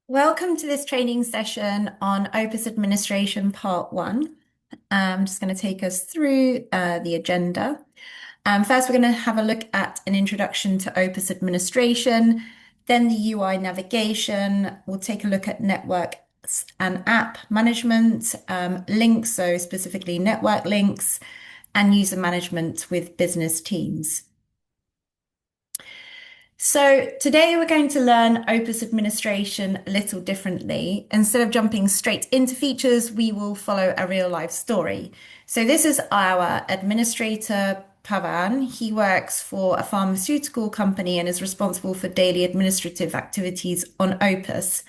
Welcome to this training session on OPUS Administration Part 1. I'm just going to take us through the agenda. First, we're going to have a look at an introduction to OPUS administration, then the UI navigation. We'll take a look at networks and app management, links, so specifically network links, and user management with business teams. So today we're going to learn OPUS administration a little differently. Instead of jumping straight into features, we will follow a real life story. So this is our administrator, Pavan. He works for a pharmaceutical company and is responsible for daily administrative activities on OPUS.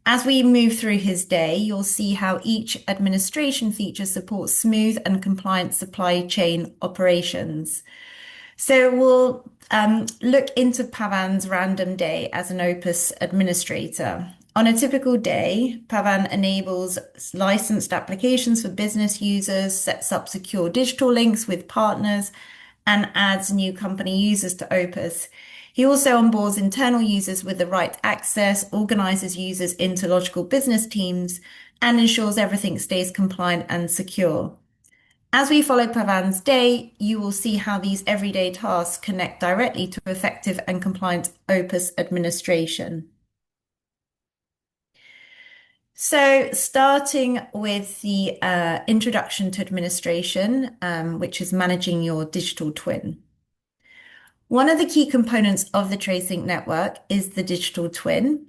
As we move through his day, you'll see how each administration feature supports smooth and compliant supply chain operations. So we'll look into Pavan's random day as an OPUS administrator. On a typical day, Pavan enables licensed applications for business users, sets up secure digital links with partners, and adds new company users to OPUS. He also onboards internal users with the right access, organizes users into logical business teams, and ensures everything stays compliant and secure. As we follow Pavan's day, you will see how these everyday tasks connect directly to effective and compliant OPUS administration. So, starting with the introduction to administration, which is managing your digital twin. One of the key components of the TraceLink network is the digital twin.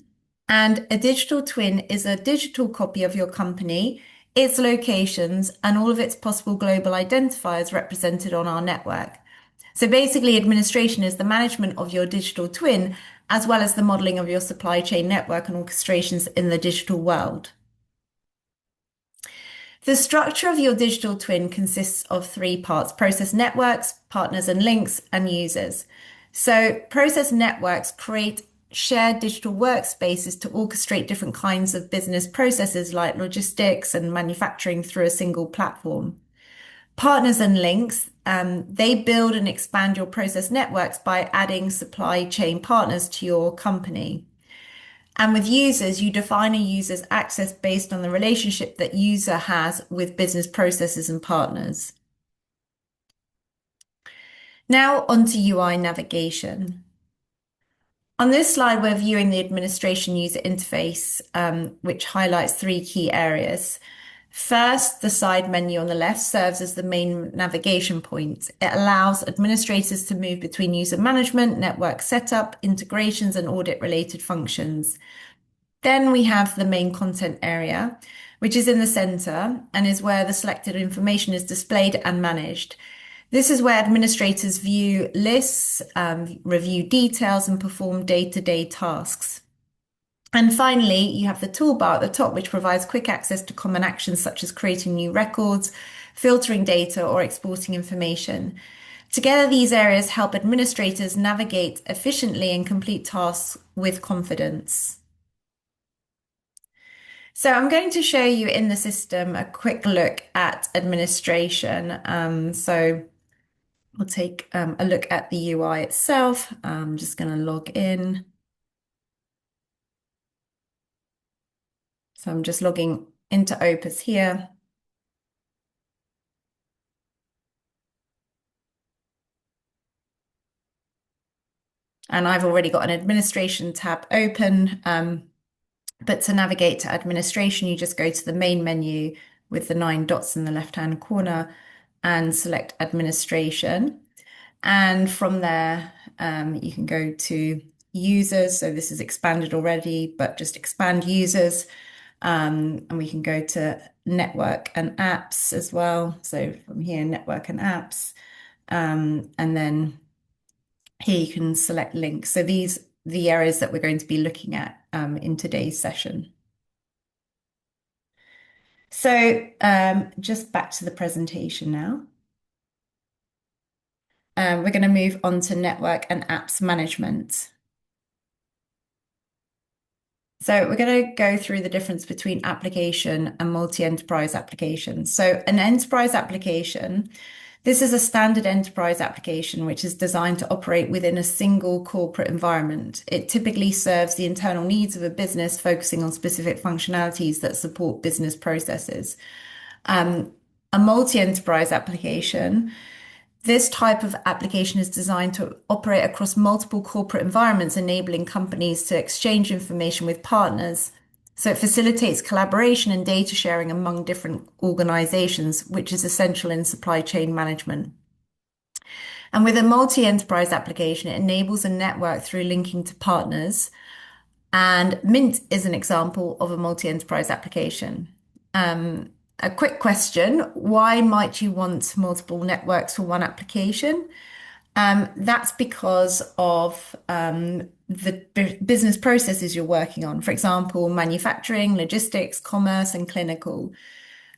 And a digital twin is a digital copy of your company, its locations, and all of its possible global identifiers represented on our network. So basically, administration is the management of your digital twin, as well as the modeling of your supply chain network and orchestrations in the digital world. The structure of your digital twin consists of three parts: process networks, partners and links, and users. So process networks create shared digital workspaces to orchestrate different kinds of business processes like logistics and manufacturing through a single platform. Partners and links, they build and expand your process networks by adding supply chain partners to your company. And with users, you define a user's access based on the relationship that user has with business processes and partners. Now onto UI navigation. On this slide, we're viewing the administration user interface, which highlights three key areas. First, the side menu on the left serves as the main navigation point. It allows administrators to move between user management, network setup, integrations, and audit-related functions. Then we have the main content area, which is in the center and is where the selected information is displayed and managed. This is where administrators view lists, review details, and perform day-to-day tasks. And finally, you have the toolbar at the top, which provides quick access to common actions such as creating new records, filtering data, or exporting information. Together, these areas help administrators navigate efficiently and complete tasks with confidence. So I'm going to show you in the system a quick look at administration. So we'll take a look at the UI itself. I'm just going to log in. So I'm just logging into OPUS here. And I've already got an administration tab open. But to navigate to administration, you just go to the main menu with the 9 dots in the left-hand corner and select administration. And from there, you can go to users. So this is expanded already, but just expand users. And we can go to network and apps as well. So from here, network and apps. And then here you can select links. So these are the areas that we're going to be looking at in today's session. So just back to the presentation now. We're going to move on to network and apps management. So we're going to go through the difference between application and multi-enterprise applications. So an enterprise application This is a standard enterprise application which is designed to operate within a single corporate environment. It typically serves the internal needs of a business, focusing on specific functionalities that support business processes. A multi-enterprise application. This type of application is designed to operate across multiple corporate environments, enabling companies to exchange information with partners. So it facilitates collaboration and data sharing among different organizations, which is essential in supply chain management. And with a multi-enterprise application, it enables a network through linking to partners. And Mint is an example of a multi-enterprise application. A quick question, why might you want multiple networks for one application? That's because of the business processes you're working on. For example, manufacturing, logistics, commerce, and clinical.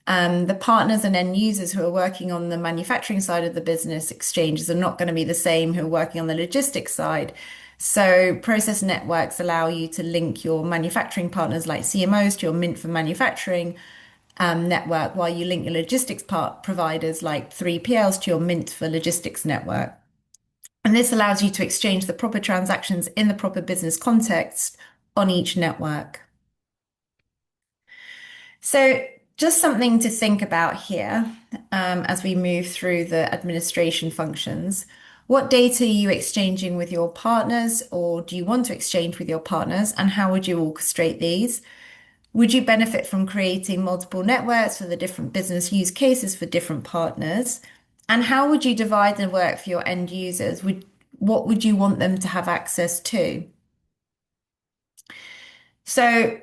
The partners and end users who are working on the manufacturing side of the business exchanges are not going to be the same who are working on the logistics side. So process networks allow you to link your manufacturing partners like CMOs to your Mint for manufacturing network, while you link your logistics part providers like 3PLs to your Mint for logistics network. And this allows you to exchange the proper transactions in the proper business context on each network. So just something to think about here as we move through the administration functions. What data are you exchanging with your partners, or do you want to exchange with your partners, and how would you orchestrate these? Would you benefit from creating multiple networks for the different business use cases for different partners? And how would you divide the work for your end users? What would you want them to have access to? So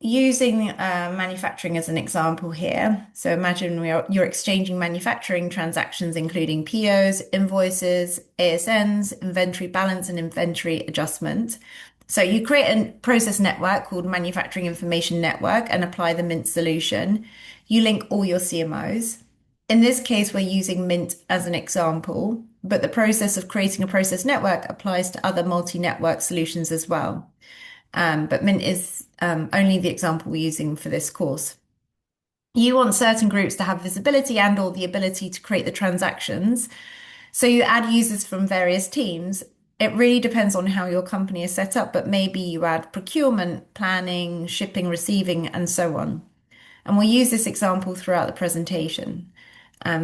using manufacturing as an example here. So imagine you're exchanging manufacturing transactions, including POs, invoices, ASNs, inventory balance, and inventory adjustment. So you create a process network called Manufacturing Information Network and apply the Mint solution. You link all your CMOs. In this case, we're using Mint as an example, but the process of creating a process network applies to other multi-network solutions as well. But Mint is only the example we're using for this course. You want certain groups to have visibility and or the ability to create the transactions. So you add users from various teams. It really depends on how your company is set up, but maybe you add procurement, planning, shipping, receiving, and so on. And we'll use this example throughout the presentation.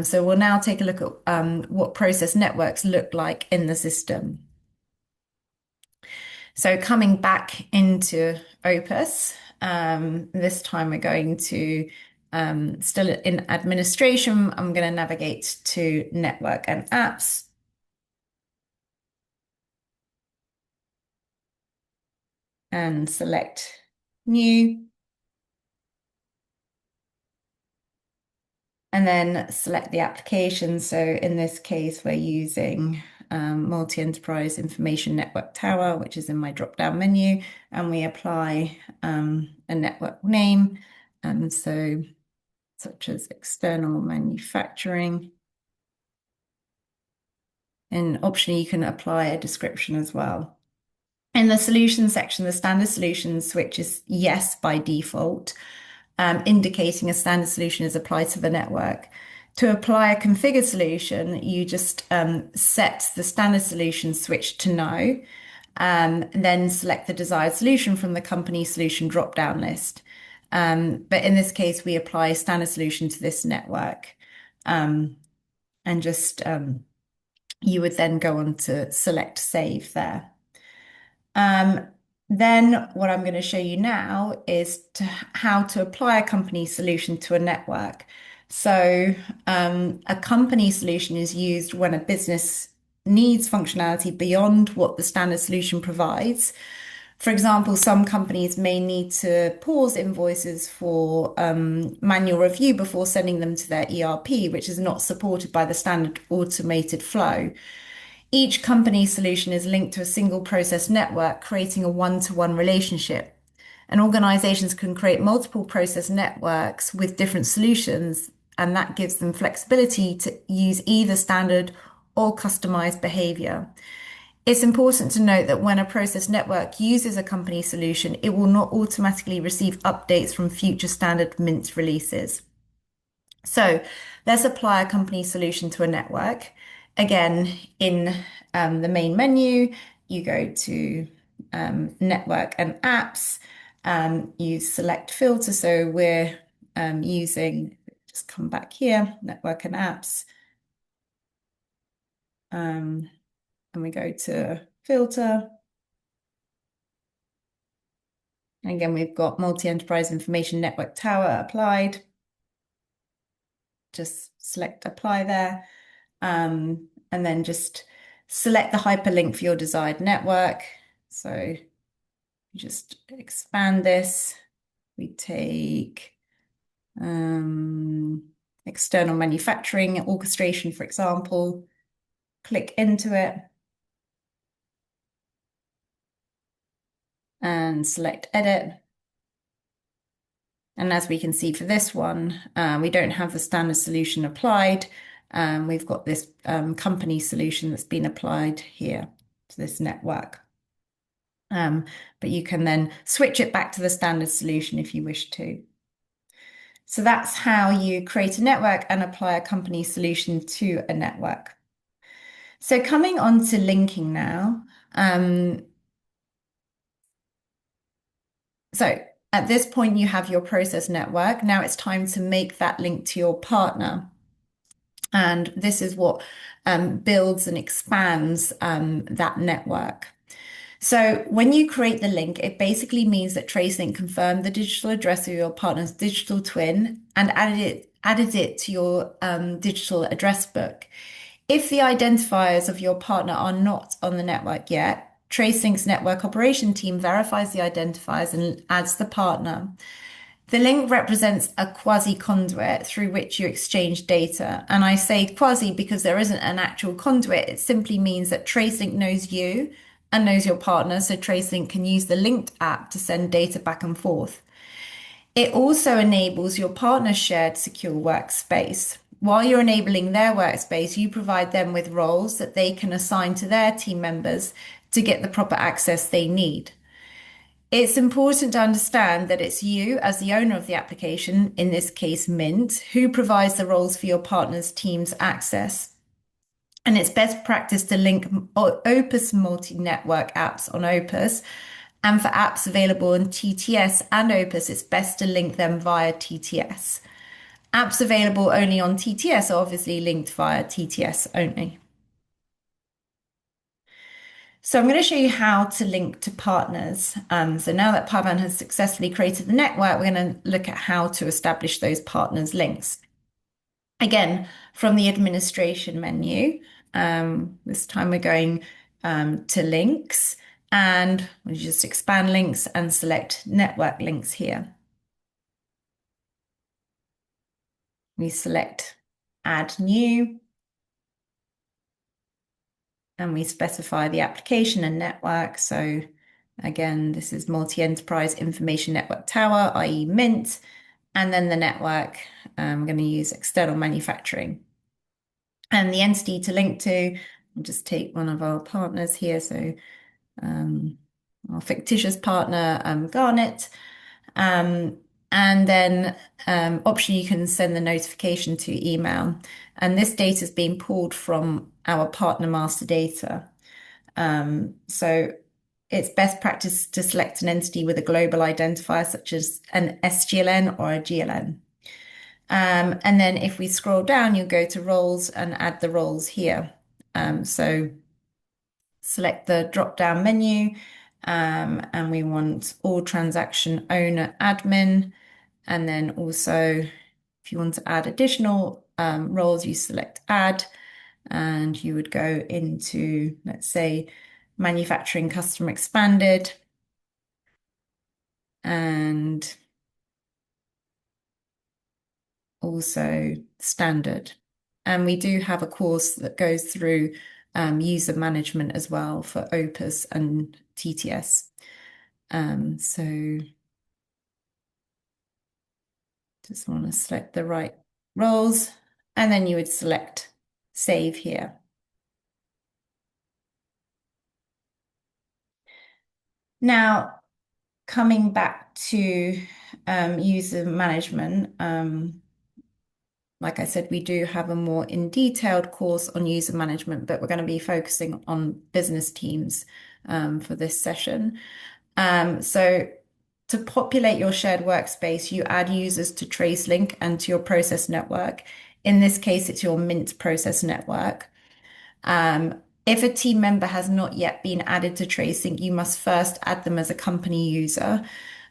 So we'll now take a look at what process networks look like in the system. So coming back into Opus, this time we're going to, still in administration, I'm going to navigate to network and apps. And select new. And then select the application. So in this case, we're using Multi-Enterprise Information Network Tower, which is in my drop-down menu, and we apply a network name. So such as external manufacturing. And optionally, you can apply a description as well. In the solution section, the standard solution switch is yes by default, indicating a standard solution is applied to the network. To apply a configured solution, you just set the standard solution switch to no, and then select the desired solution from the company solution drop-down list. But in this case, we apply standard solution to this network. And just you would then go on to select save there. Then what I'm going to show you now is how to apply a company solution to a network. So a company solution is used when a business needs functionality beyond what the standard solution provides. For example, some companies may need to pause invoices for manual review before sending them to their ERP, which is not supported by the standard automated flow. Each company solution is linked to a single process network, creating a one-to-one relationship. And organizations can create multiple process networks with different solutions, and that gives them flexibility to use either standard or customized behavior. It's important to note that when a process network uses a company solution, it will not automatically receive updates from future standard Mint releases. So let's apply a company solution to a network. Again, in the main menu, you go to network and apps. You select filter. So we're using, just come back here, network and apps. Um, and we go to filter. And again, we've got multi-enterprise information network tower applied. Just select apply there. And then just select the hyperlink for your desired network. So just expand this. We take external manufacturing orchestration, for example, click into it and select edit. And as we can see for this one, we don't have the standard solution applied. We've got this company solution that's been applied here to this network. But you can then switch it back to the standard solution if you wish to. So that's how you create a network and apply a company solution to a network. So coming on to linking now. So at this point, you have your process network. Now it's time to make that link to your partner. And this is what builds and expands that network. So when you create the link, it basically means that TraceLink confirmed the digital address of your partner's digital twin and added it to your digital address book. If the identifiers of your partner are not on the network yet, TraceLink's network operation team verifies the identifiers and adds the partner. The link represents a quasi conduit through which you exchange data. And I say quasi because there isn't an actual conduit. It simply means that TraceLink knows you and knows your partner, so TraceLink can use the linked app to send data back and forth. It also enables your partner's shared secure workspace. While you're enabling their workspace, you provide them with roles that they can assign to their team members to get the proper access they need. It's important to understand that it's you, as the owner of the application, in this case Mint, who provides the roles for your partner's team's access. And it's best practice to link OPUS multi-network apps on OPUS. And for apps available on TTS and OPUS, it's best to link them via TTS. Apps available only on TTS are obviously linked via TTS only. So I'm going to show you how to link to partners. So now that Pavan has successfully created the network, we're going to look at how to establish those partners links. Again, from the administration menu, this time we're going to links and we just expand links and select network links here. We select add new and we specify the application and network. So again, this is multi-enterprise information network tower, i.e. Mint, and then the network, I'm going to use external manufacturing. And the entity to link to, I'll just take one of our partners here. So our fictitious partner, Garnet. And then option, you can send the notification to email. And this data is being pulled from our partner master data. So it's best practice to select an entity with a global identifier, such as an SGLN or a GLN. And then if we scroll down, you'll go to roles and add the roles here. So select the drop-down menu, and we want all transaction owner admin. And then also, if you want to add additional roles, you select add, and you would go into, let's say, manufacturing customer expanded, and also standard. And we do have a course that goes through user management as well for OPUS and TTS. So just want to select the right roles, and then you would select save here. Now, coming back to user management, Like I said, we do have a more in detailed course on user management, but we're going to be focusing on business teams for this session. So to populate your shared workspace, you add users to TraceLink and to your process network. In this case, it's your Mint process network. If a team member has not yet been added to TraceLink, you must first add them as a company user.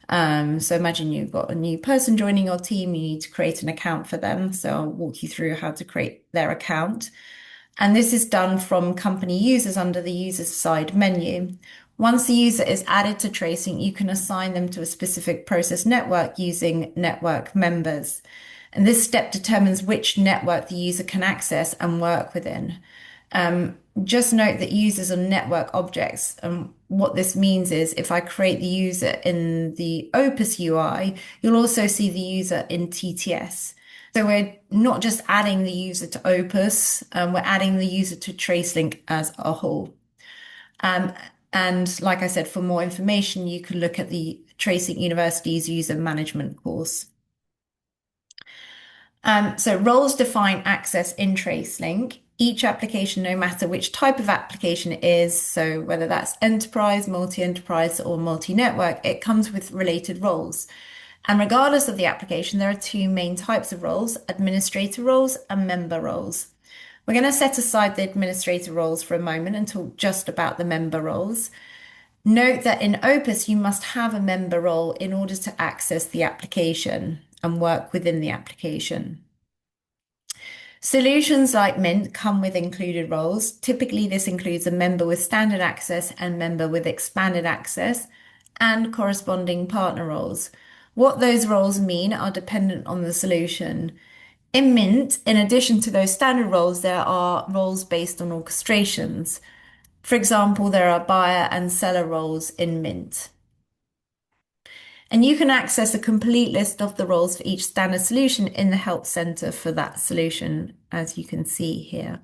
So imagine you've got a new person joining your team, you need to create an account for them. So I'll walk you through how to create their account. And this is done from company users under the users side menu. Once the user is added to tracing, you can assign them to a specific process network using network members. And this step determines which network the user can access and work within. Just note that users are network objects. And what this means is if I create the user in the Opus UI, you'll also see the user in TTS. So we're not just adding the user to Opus, we're adding the user to TraceLink as a whole. And like I said, for more information, you can look at the TraceLink University's user management course. So roles define access in TraceLink. Each application, no matter which type of application it is, so whether that's enterprise, multi-enterprise, or multi-network, it comes with related roles. And regardless of the application, there are two main types of roles, administrator roles and member roles. We're going to set aside the administrator roles for a moment and talk just about the member roles. Note that in Opus, you must have a member role in order to access the application and work within the application. Solutions like Mint come with included roles. Typically, this includes a member with standard access and member with expanded access and corresponding partner roles. What those roles mean are dependent on the solution. In Mint, in addition to those standard roles, there are roles based on orchestrations. For example, there are buyer and seller roles in Mint. And you can access a complete list of the roles for each standard solution in the Help Center for that solution, as you can see here.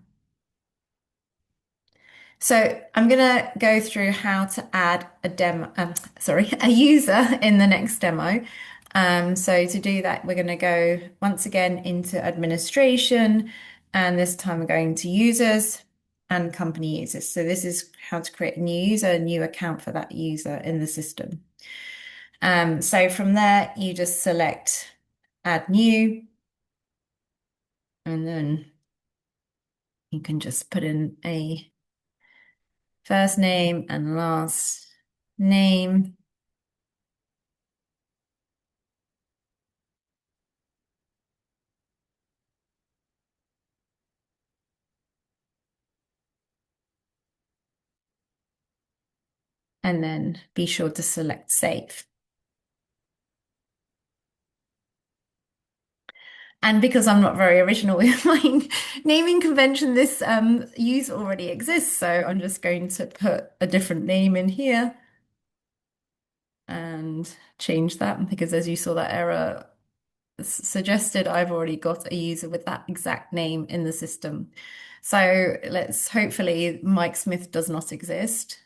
So I'm going to go through how to add a user in the next demo. So to do that, we're going to go once again into administration, and this time we're going to users and company users. So this is how to create a new user, a new account for that user in the system. So from there, you just select add new, and then you can just put in a first name and last name. And then be sure to select save. And because I'm not very original with my naming convention, this user already exists. So I'm just going to put a different name in here and change that because as you saw that error suggested, I've already got a user with that exact name in the system. So let's hopefully Mike Smith does not exist.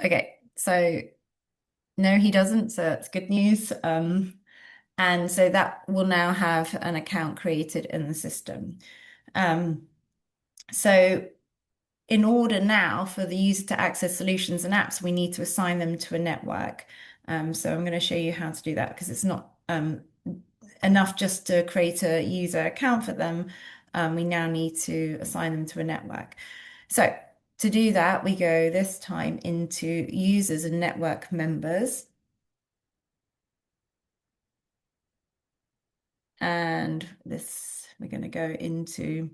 Okay, so no, he doesn't. So that's good news. And so that will now have an account created in the system. So in order now for the user to access solutions and apps, we need to assign them to a network. So I'm going to show you how to do that because it's not enough just to create a user account for them. We now need to assign them to a network. So to do that, we go this time into users and network members. And this, we're going to go into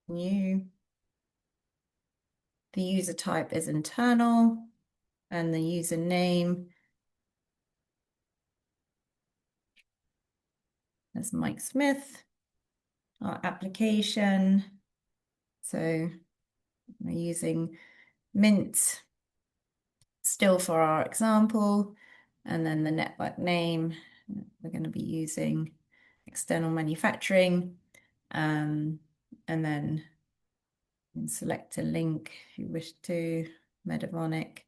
new. The user type is internal and the username is Mike Smith. Our application. So we're using Mint still for our example. And then the network name, we're going to be using external manufacturing. And then select a link if you wish to, Medivonic.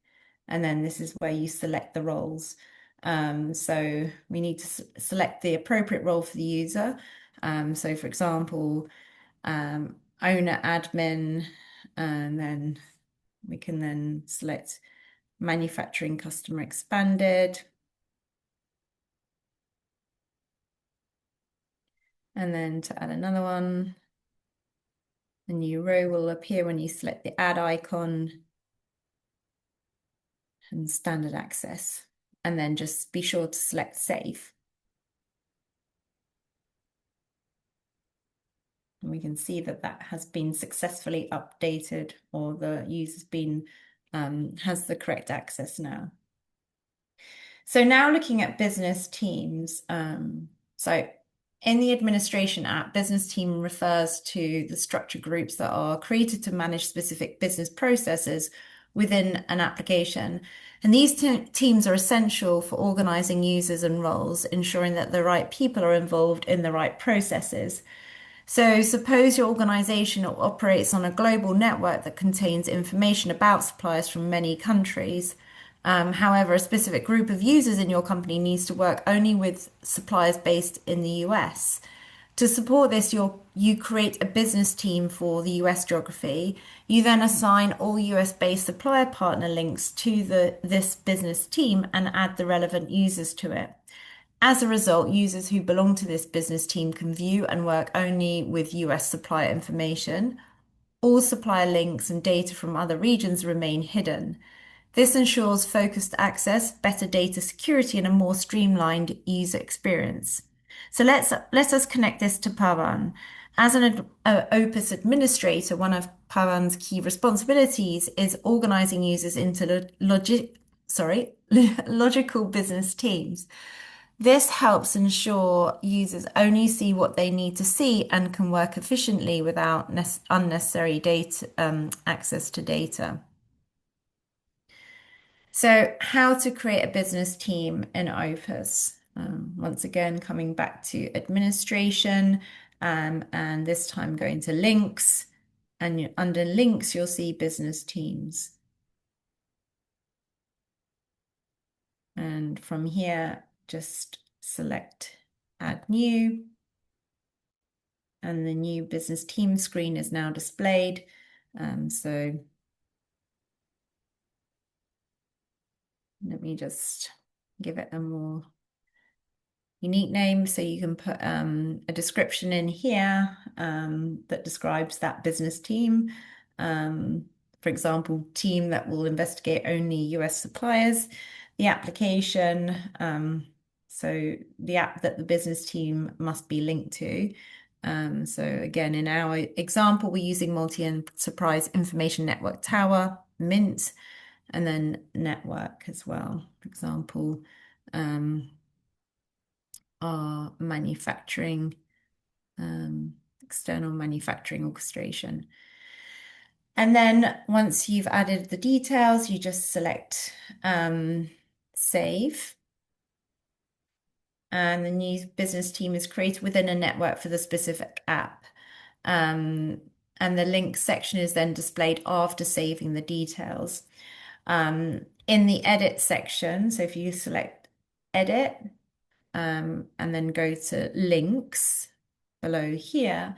And then this is where you select the roles. So we need to select the appropriate role for the user. So for example, owner admin, and then we can then select manufacturing customer expanded. And then to add another one, a new row will appear when you select the add icon and standard access. And then just be sure to select save. And we can see that that has been successfully updated, or the user's been has the correct access now. So now looking at business teams. So in the administration app, business team refers to the structure groups that are created to manage specific business processes within an application. And these teams are essential for organizing users and roles, ensuring that the right people are involved in the right processes. So, suppose your organization operates on a global network that contains information about suppliers from many countries. However, a specific group of users in your company needs to work only with suppliers based in the US. To support this, you create a business team for the US geography. You then assign all US based supplier partner links to this business team and add the relevant users to it. As a result, users who belong to this business team can view and work only with US supplier information. All supplier links and data from other regions remain hidden. This ensures focused access, better data security, and a more streamlined user experience. So let us connect this to Pawan. As an OPUS administrator, one of Pawan's key responsibilities is organizing users into logical business teams. This helps ensure users only see what they need to see and can work efficiently without unnecessary data access to data. So, how to create a business team in Opus? Once again, coming back to administration, and this time going to links, and under links, you'll see business teams. And from here, just select add new. And the new business team screen is now displayed. So let me just give it a more unique name. So you can put a description in here that describes that business team. For example, team that will investigate only US suppliers, the application. So the app that the business team must be linked to. So again, in our example, we're using multi-enterprise information network tower, Mint, and then network as well. For example, our manufacturing, external manufacturing orchestration. And then once you've added the details, you just select save. And the new business team is created within a network for the specific app. And the link section is then displayed after saving the details. In the edit section, so if you select edit and then go to links below here,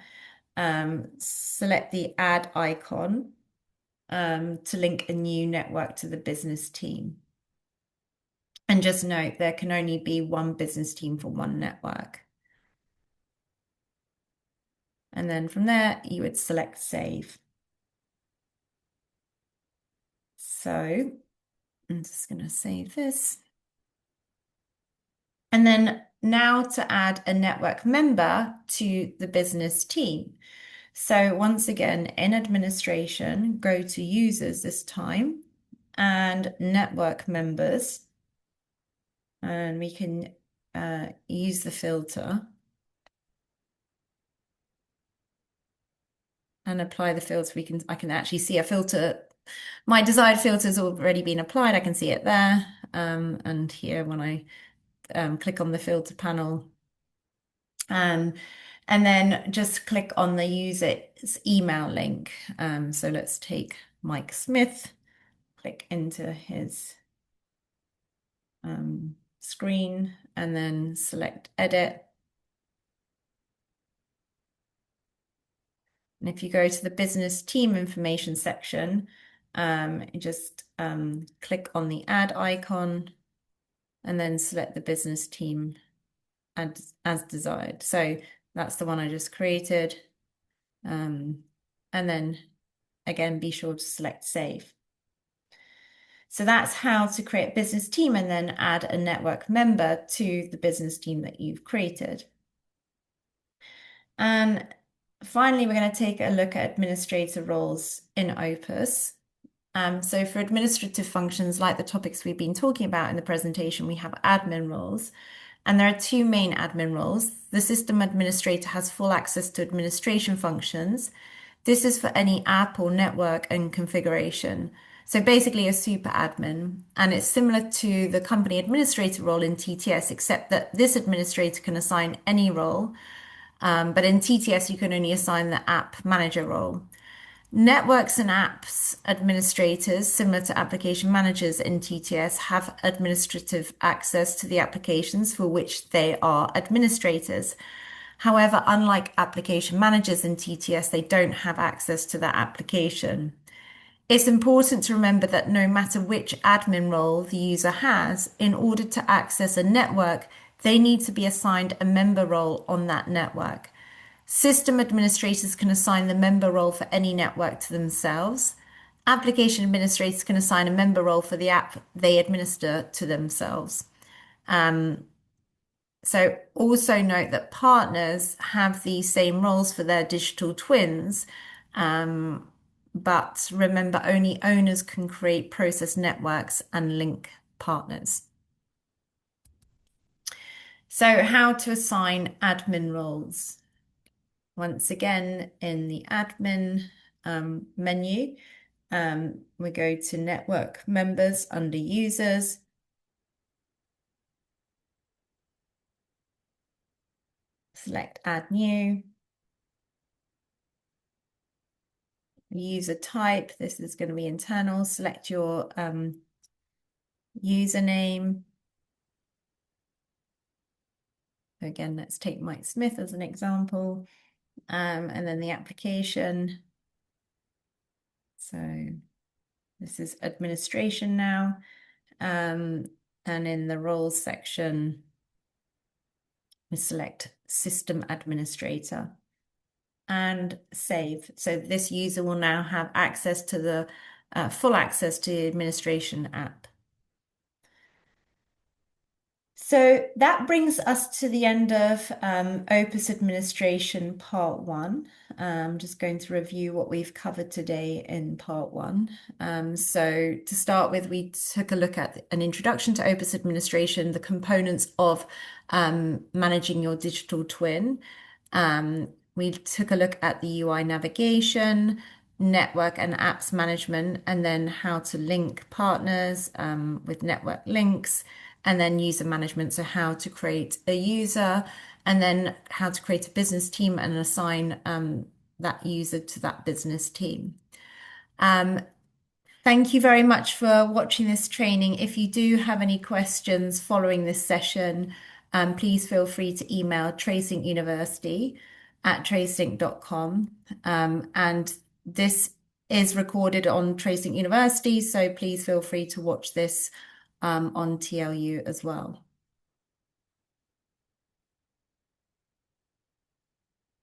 select the add icon to link a new network to the business team. And just note there can only be one business team for one network. And then from there, you would select save. So I'm just going to save this. And then now to add a network member to the business team. So once again, in administration, go to users this time and network members. And we can use the filter and apply the filter. I can actually see a filter. My desired filter has already been applied. I can see it there. And here when I click on the filter panel, and then just click on the user's email link. So let's take Mike Smith, click into his screen and then select edit. And if you go to the business team information section, you just click on the add icon and then select the business team as desired. So that's the one I just created. And then again, be sure to select save. So that's how to create a business team and then add a network member to the business team that you've created. And finally, we're going to take a look at administrator roles in OPUS. So for administrative functions, like the topics we've been talking about in the presentation, we have admin roles. And there are two main admin roles. The system administrator has full access to administration functions. This is for any app or network and configuration. So basically a super admin. And it's similar to the company administrator role in TTS, except that this administrator can assign any role. But in TTS, you can only assign the app manager role. Networks and apps administrators, similar to application managers in TTS, have administrative access to the applications for which they are administrators. However, unlike application managers in TTS, they don't have access to that application. It's important to remember that no matter which admin role the user has, in order to access a network, they need to be assigned a member role on that network. System administrators can assign the member role for any network to themselves. Application administrators can assign a member role for the app they administer to themselves. So also note that partners have the same roles for their digital twins, but remember only owners can create process networks and link partners. So how to assign admin roles? Once again, in the admin menu, we go to network members under users. Select add new. User type, this is going to be internal. Select your username. Again, let's take Mike Smith as an example. And then the application. So this is administration now. And in the roles section, we select system administrator and save. So this user will now have access to the full access to the administration app. So that brings us to the end of OPUS administration part 1. Just going to review what we've covered today in part 1. So to start with, we took a look at an introduction to OPUS administration, the components of managing your digital twin. We took a look at the UI navigation, network and apps management, and then how to link partners with network links, and then user management, so how to create a user, and then how to create a business team and assign that user to that business team. Thank you very much for watching this training. If you do have any questions following this session, please feel free to email tracinuniversity@tracelink.com. And this is recorded on Tracelink University, so please feel free to watch this on TLU as well.